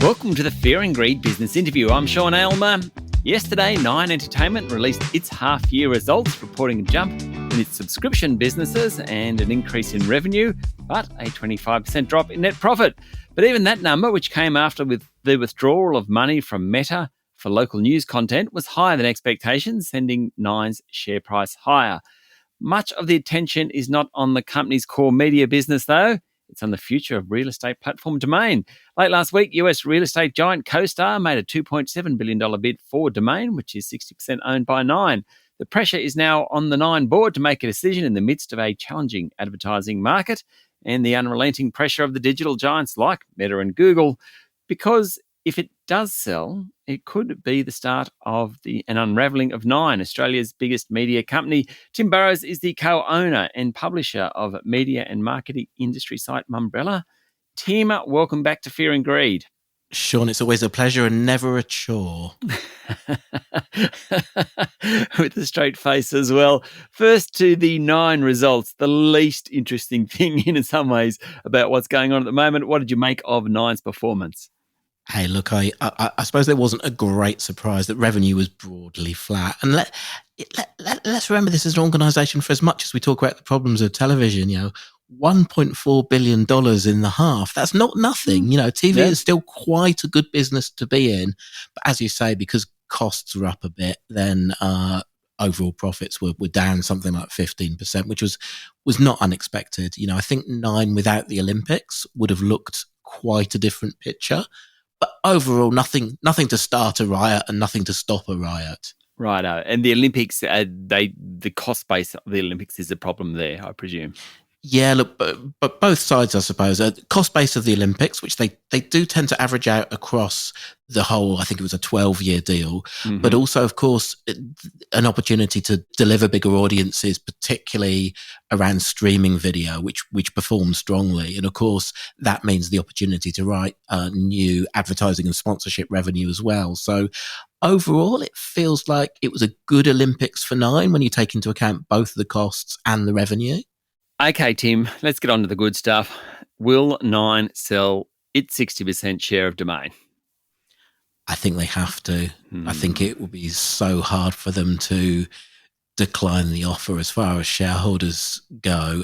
Welcome to the Fear and Greed Business Interview. I'm Sean Aylmer. Yesterday, Nine Entertainment released its half-year results, reporting a jump in its subscription businesses and an increase in revenue, but a 25% drop in net profit. But even that number, which came after with the withdrawal of money from Meta for local news content, was higher than expectations, sending Nine's share price higher. Much of the attention is not on the company's core media business, though. It's on the future of real estate platform Domain. Late last week, US real estate giant CoStar made a $2.7 billion bid for Domain, which is 60% owned by Nine. The pressure is now on the Nine board to make a decision in the midst of a challenging advertising market and the unrelenting pressure of the digital giants like Meta and Google, because if it does sell, it could be the start of an unravelling of Nine, Australia's biggest media company. Tim Burrowes is the co-owner and publisher of media and marketing industry site Mumbrella. Tim, welcome back to Fear and Greed. Sean, it's always a pleasure and never a chore. With a straight face as well. First to the Nine results, the least interesting thing in some ways about what's going on at the moment. What did you make of Nine's performance? Hey, look, I suppose there wasn't a great surprise that revenue was broadly flat. And let's remember this as an organisation, for as much as we talk about the problems of television, $1.4 billion in the half. That's not nothing. TV is still quite a good business to be in. But as you say, because costs are up a bit, then overall profits were down something like 15%, which was not unexpected. I think Nine without the Olympics would have looked quite a different picture. But overall, nothing to start a riot and nothing to stop a riot. Righto. And the Olympics, the cost base of the Olympics is a problem there, I presume. Yeah, look, but both sides, I suppose. Cost base of the Olympics, which they do tend to average out across the whole, I think it was a 12-year deal, but also, of course, an opportunity to deliver bigger audiences, particularly around streaming video, which performs strongly. And of course, that means the opportunity to write new advertising and sponsorship revenue as well. So overall, it feels like it was a good Olympics for Nine when you take into account both the costs and the revenue. Okay, Tim, let's get on to the good stuff. Will Nine sell its 60% share of Domain? I think they have to. I think it will be so hard for them to decline the offer as far as shareholders go.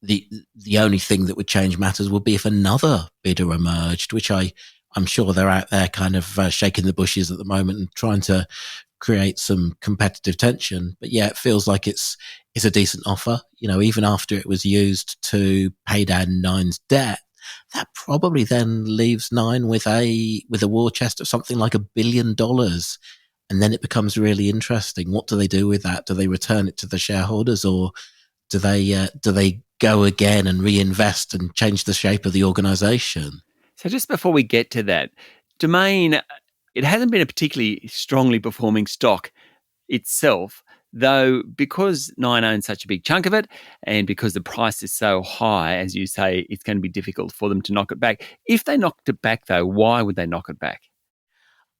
The only thing that would change matters would be if another bidder emerged, which I'm sure they're out there kind of shaking the bushes at the moment and trying to create some competitive tension. But yeah, it feels like it's a decent offer. Even after it was used to pay down Nine's debt, that probably then leaves Nine with a war chest of something like $1 billion. And then it becomes really interesting. What do they do with that? Do they return it to the shareholders, or do they go again and reinvest and change the shape of the organisation? So just before we get to that, Domain, it hasn't been a particularly strongly performing stock itself, though because Nine owns such a big chunk of it and because the price is so high, as you say, it's going to be difficult for them to knock it back. If they knocked it back, though, why would they knock it back?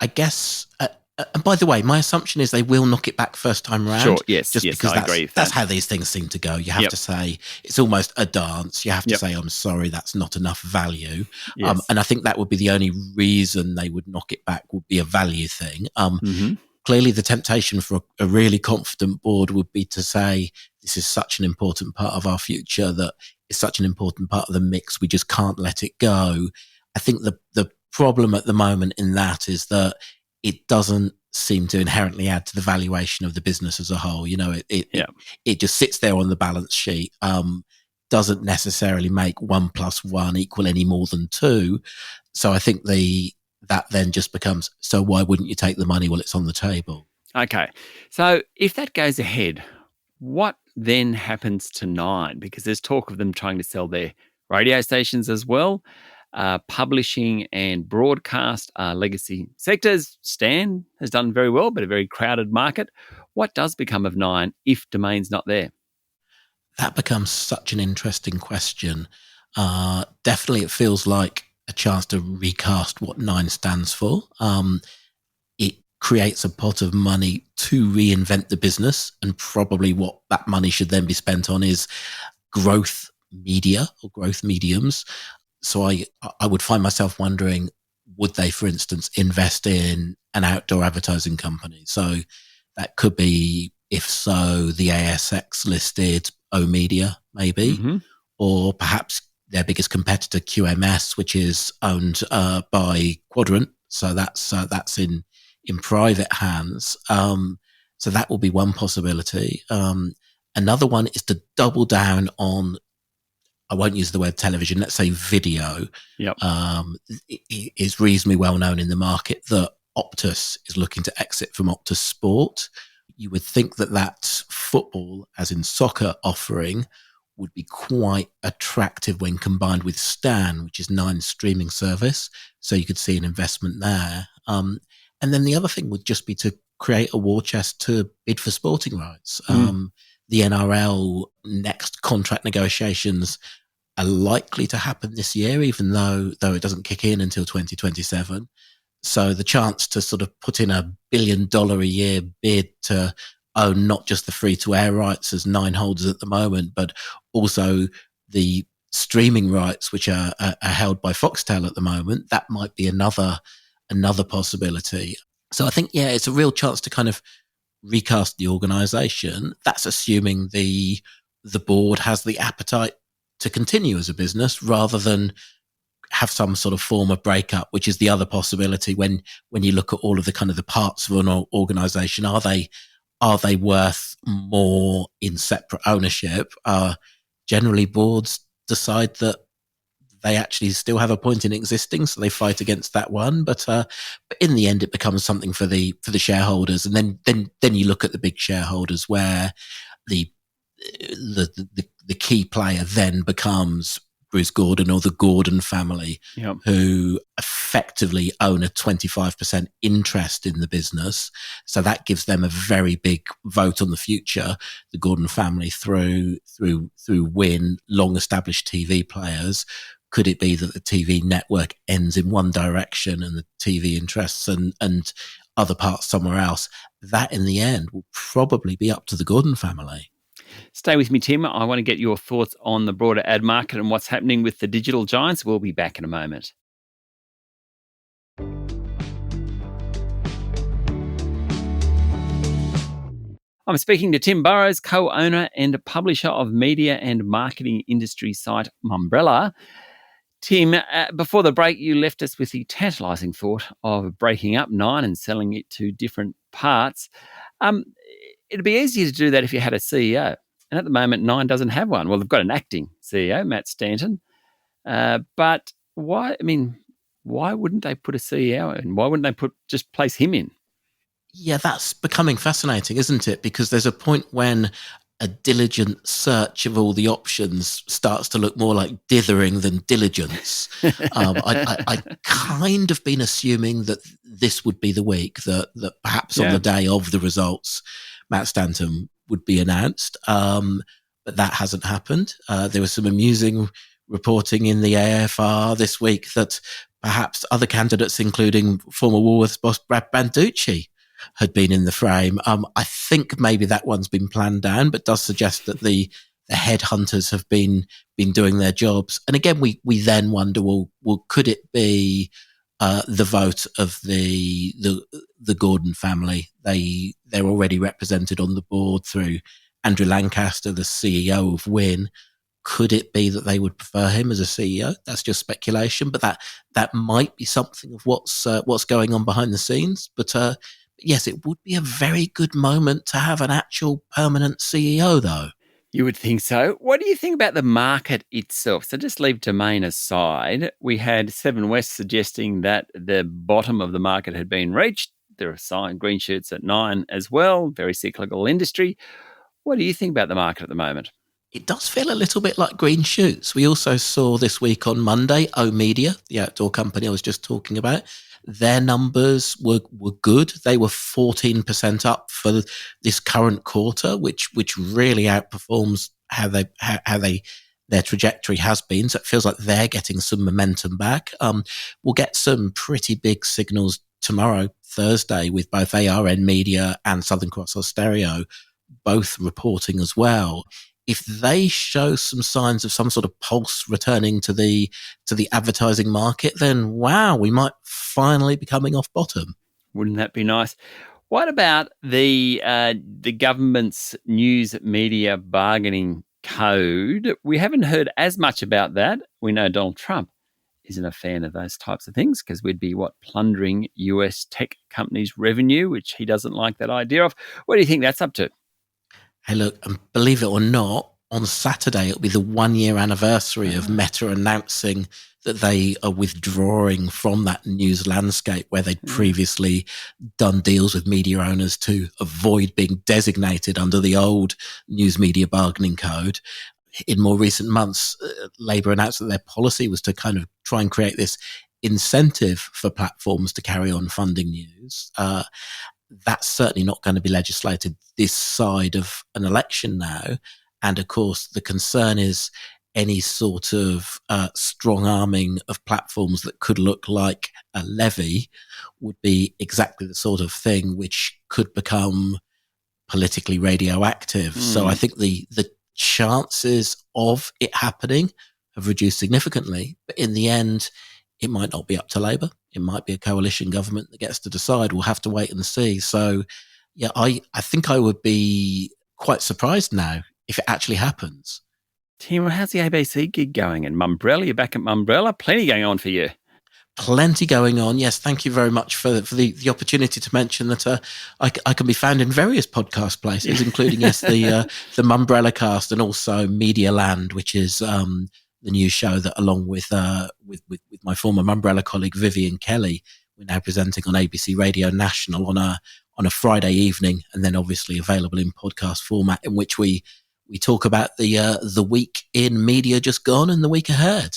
I guess, and by the way, my assumption is they will knock it back first time round. Sure, yes, because I agree with that's that. how these things seem to go. You have to say, it's almost a dance. You have to say, I'm sorry, that's not enough value. Yes. And I think that would be the only reason they would knock it back, would be a value thing. Clearly, the temptation for a really confident board would be to say, this is such an important part of our future, that is such an important part of the mix, we just can't let it go. I think the problem at the moment in that is that it doesn't seem to inherently add to the valuation of the business as a whole. It just sits there on the balance sheet, doesn't necessarily make 1 + 1 equal any more than 2. So I think that then just becomes, so why wouldn't you take the money while it's on the table? Okay. So if that goes ahead, what then happens to Nine? Because there's talk of them trying to sell their radio stations as well. Publishing and broadcast are legacy sectors. Stan has done very well, but a very crowded market. What does become of Nine if Domain's not there? That becomes such an interesting question. Definitely it feels like a chance to recast what Nine stands for. It creates a pot of money to reinvent the business, and probably what that money should then be spent on is growth media or growth mediums. So I would find myself wondering, would they, for instance, invest in an outdoor advertising company? So that could be, if so, the ASX listed oMedia, maybe, or perhaps their biggest competitor, QMS, which is owned by Quadrant. So that's in private hands. So that will be one possibility. Another one is to double down on, I won't use the word television, let's say video. Yep. It is reasonably well known in the market that Optus is looking to exit from Optus Sport. You would think that football, as in soccer offering, would be quite attractive when combined with Stan, which is Nine's streaming service. So you could see an investment there. And then the other thing would just be to create a war chest to bid for sporting rights. The NRL next contract negotiations are likely to happen this year, even though it doesn't kick in until 2027. So the chance to sort of put in $1 billion a year bid to own not just the free-to-air rights as Nine holds at the moment, but also the streaming rights, which are held by Foxtel at the moment, that might be another possibility. So I think, it's a real chance to kind of recast the organisation. That's assuming the board has the appetite to continue as a business rather than have some sort of form of breakup, which is the other possibility when you look at all of the kind of the parts of an organisation. Are they worth more in separate ownership? Generally, boards decide that they actually still have a point in existing, so they fight against that one. But in the end, it becomes something for the shareholders, and then you look at the big shareholders where the key player then becomes Bruce Gordon or the Gordon family, who effectively own a 25% interest in the business. So that gives them a very big vote on the future. The Gordon family through Win, long-established TV players. Could it be that the TV network ends in one direction and the TV interests and other parts somewhere else? That, in the end, will probably be up to the Gordon family. Stay with me, Tim. I want to get your thoughts on the broader ad market and what's happening with the digital giants. We'll be back in a moment. I'm speaking to Tim Burrowes, co-owner and publisher of media and marketing industry site Mumbrella. Tim, before the break, you left us with the tantalising thought of breaking up Nine and selling it to different parts. It'd be easier to do that if you had a CEO. And at the moment, Nine doesn't have one. Well, they've got an acting CEO, Matt Stanton. But why? I mean, why wouldn't they put a CEO in? Why wouldn't they just place him in? Yeah, that's becoming fascinating, isn't it? Because there's a point when a diligent search of all the options starts to look more like dithering than diligence. I kind of been assuming that this would be the week that perhaps on the day of the results, Matt Stanton would be announced. But that hasn't happened. There was some amusing reporting in the AFR this week that perhaps other candidates, including former Woolworths boss Brad Banducci, had been in the frame. I think maybe that one's been planned down, but does suggest that the headhunters have been doing their jobs. And again, we then wonder, well, could it be the vote of the Gordon family? They're already represented on the board through Andrew Lancaster, the CEO of Win. Could it be that they would prefer him as a CEO? That's just speculation, but that might be something of what's going on behind the scenes. But yes, it would be a very good moment to have an actual permanent CEO, though. You would think so. What do you think about the market itself? So just leave Domain aside. We had Seven West suggesting that the bottom of the market had been reached. There are green shoots at Nine as well, very cyclical industry. What do you think about the market at the moment? It does feel a little bit like green shoots. We also saw this week on Monday, oMedia, the outdoor company I was just talking about. Their numbers were good. They were 14% up for this current quarter, which really outperforms how their trajectory has been. So it feels like they're getting some momentum back. We'll get some pretty big signals tomorrow, Thursday, with both ARN Media and Southern Cross Austereo both reporting as well. if they show some signs of some sort of pulse returning to the advertising market, then wow, we might finally be coming off bottom. Wouldn't that be nice? What about the government's news media bargaining code? We haven't heard as much about that. We know Donald Trump isn't a fan of those types of things because we'd be plundering US tech companies' revenue, which he doesn't like that idea of. What do you think that's up to? Hey, look, and believe it or not, on Saturday it'll be the 1-year anniversary of Meta announcing that they are withdrawing from that news landscape where they'd previously done deals with media owners to avoid being designated under the old news media bargaining code. In more recent months, Labour announced that their policy was to kind of try and create this incentive for platforms to carry on funding news. That's certainly not going to be legislated this side of an election now. And of course, the concern is any sort of strong arming of platforms that could look like a levy would be exactly the sort of thing which could become politically radioactive. So I think the chances of it happening have reduced significantly. But in the end, it might not be up to Labour. It might be a coalition government that gets to decide. We'll have to wait and see. So, yeah, I think I would be quite surprised now if it actually happens. Tim, how's the ABC gig going? And Mumbrella, you're back at Mumbrella. Plenty going on for you. Plenty going on. Yes, thank you very much for the opportunity to mention that I can be found in various podcast places, including, yes, the Mumbrella cast and also Media Land, which is the news show that, along with my former Mumbrella colleague Vivian Kelly, we're now presenting on ABC Radio National on a Friday evening, and then obviously available in podcast format, in which we talk about the week in media just gone and the week ahead.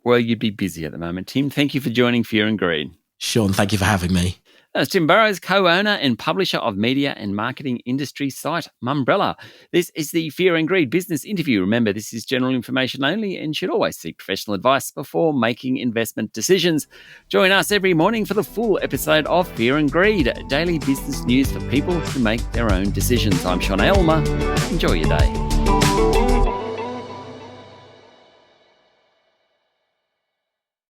Well, you'd be busy at the moment, Tim. Thank you for joining Fear and Greed. Sean, thank you for having me. That's Tim Burrowes, co-owner and publisher of media and marketing industry site Mumbrella. This is the Fear and Greed business interview. Remember, this is general information only and should always seek professional advice before making investment decisions. Join us every morning for the full episode of Fear and Greed, daily business news for people to make their own decisions. I'm Sean Aylmer. Enjoy your day.